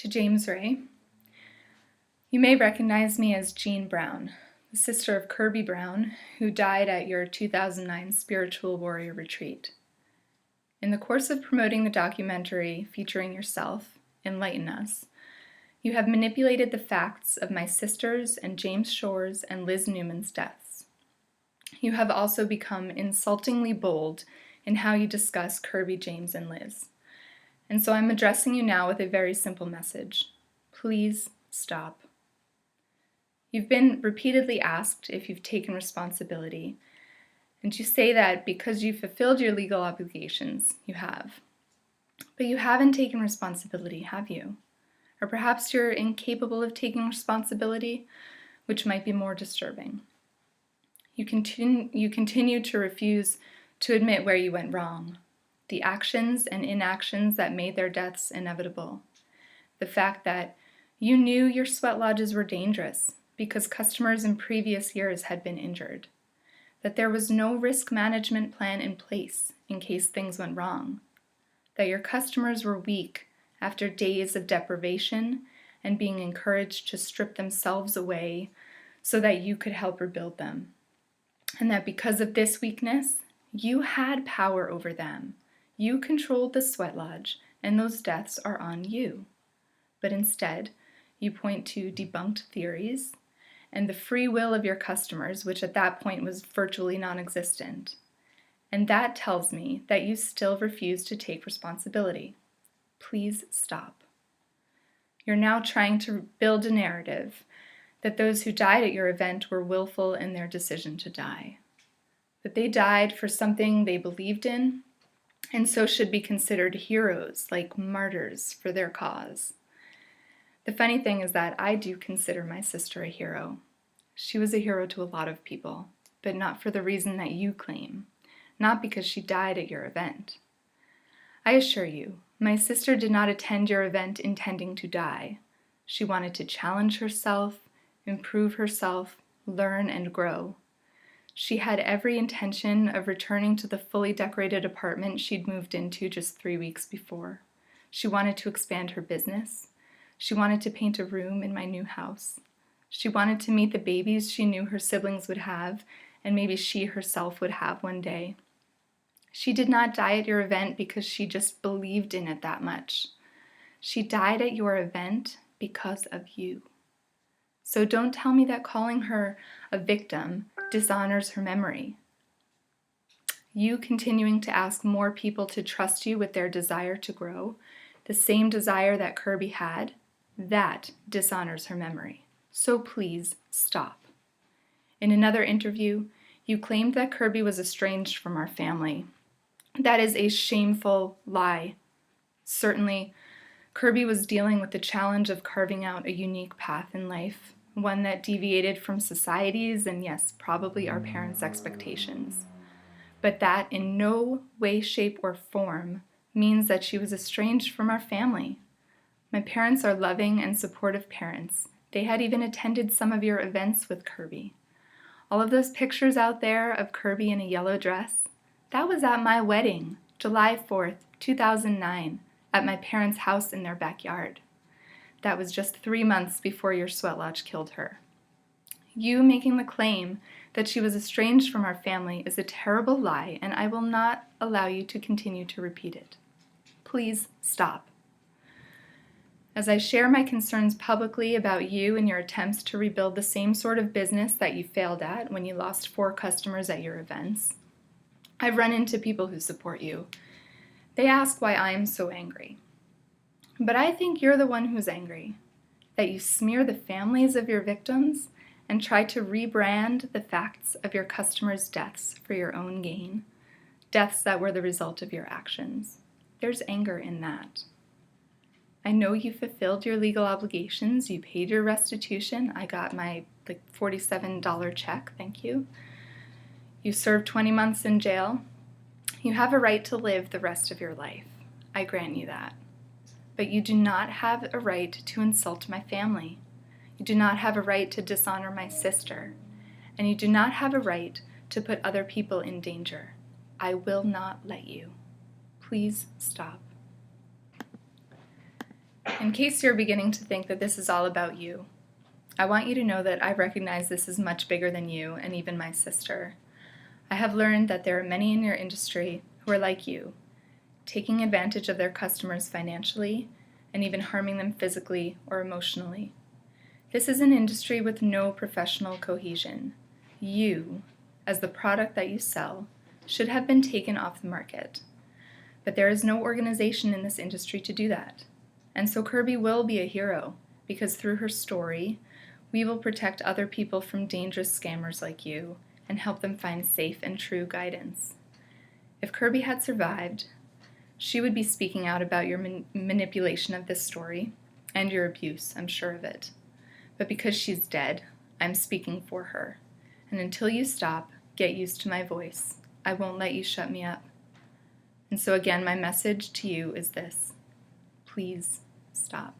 To James Ray. You may recognize me as Jean Brown, the sister of Kirby Brown, who died at your 2009 Spiritual Warrior Retreat. In the course of promoting the documentary featuring yourself, Enlighten Us, you have manipulated the facts of my sister's and James Shore's and Liz Newman's deaths. You have also become insultingly bold in how you discuss Kirby, James, and Liz. And so I'm addressing you now with a very simple message. Please stop. You've been repeatedly asked if you've taken responsibility, and you say that because you fulfilled your legal obligations, you have. But you haven't taken responsibility, have you? Or perhaps you're incapable of taking responsibility, which might be more disturbing. You continue to refuse to admit where you went wrong, the actions and inactions that made their deaths inevitable, the fact that you knew your sweat lodges were dangerous because customers in previous years had been injured, that there was no risk management plan in place in case things went wrong, that your customers were weak after days of deprivation and being encouraged to strip themselves away so that you could help rebuild them, and that because of this weakness, you had power over them. You controlled the sweat lodge, and those deaths are on you. But instead, you point to debunked theories and the free will of your customers, which at that point was virtually non-existent. And that tells me that you still refuse to take responsibility. Please stop. You're now trying to build a narrative that those who died at your event were willful in their decision to die, that they died for something they believed in, and so should be considered heroes, like martyrs for their cause. The funny thing is that I do consider my sister a hero. She was a hero to a lot of people, but not for the reason that you claim, not because she died at your event. I assure you, my sister did not attend your event intending to die. She wanted to challenge herself, improve herself, learn and grow. She had every intention of returning to the fully decorated apartment she'd moved into just 3 weeks before. She wanted to expand her business. She wanted to paint a room in my new house. She wanted to meet the babies she knew her siblings would have, and maybe she herself would have one day. She did not die at your event because she just believed in it that much. She died at your event because of you. So don't tell me that calling her a victim dishonors her memory. You continuing to ask more people to trust you with their desire to grow, the same desire that Kirby had, that dishonors her memory. So please stop. In another interview, you claimed that Kirby was estranged from our family. That is a shameful lie. Certainly, Kirby was dealing with the challenge of carving out a unique path in life, one that deviated from society's and, yes, probably our parents' expectations. But that in no way, shape, or form means that she was estranged from our family. My parents are loving and supportive parents. They had even attended some of your events with Kirby. All of those pictures out there of Kirby in a yellow dress, that was at my wedding, July 4th, 2009, at my parents' house in their backyard. That was just 3 months before your sweat lodge killed her. You making the claim that she was estranged from our family is a terrible lie, and I will not allow you to continue to repeat it. Please stop. As I share my concerns publicly about you and your attempts to rebuild the same sort of business that you failed at when you lost 4 customers at your events, I've run into people who support you. They ask why I'm so angry. But I think you're the one who's angry, that you smear the families of your victims and try to rebrand the facts of your customers' deaths for your own gain, deaths that were the result of your actions. There's anger in that. I know you fulfilled your legal obligations. You paid your restitution. I got my $47 check, thank you. You served 20 months in jail. You have a right to live the rest of your life. I grant you that. But you do not have a right to insult my family. You do not have a right to dishonor my sister. And you do not have a right to put other people in danger. I will not let you. Please stop. In case you're beginning to think that this is all about you, I want you to know that I recognize this is much bigger than you and even my sister. I have learned that there are many in your industry who are like you, taking advantage of their customers financially and even harming them physically or emotionally. This is an industry with no professional cohesion. You, as the product that you sell, should have been taken off the market. But there is no organization in this industry to do that. And so Kirby will be a hero, because through her story, we will protect other people from dangerous scammers like you and help them find safe and true guidance. If Kirby had survived, she would be speaking out about your manipulation of this story and your abuse, I'm sure of it. But because she's dead, I'm speaking for her. And until you stop, get used to my voice. I won't let you shut me up. And so again, my message to you is this: please stop.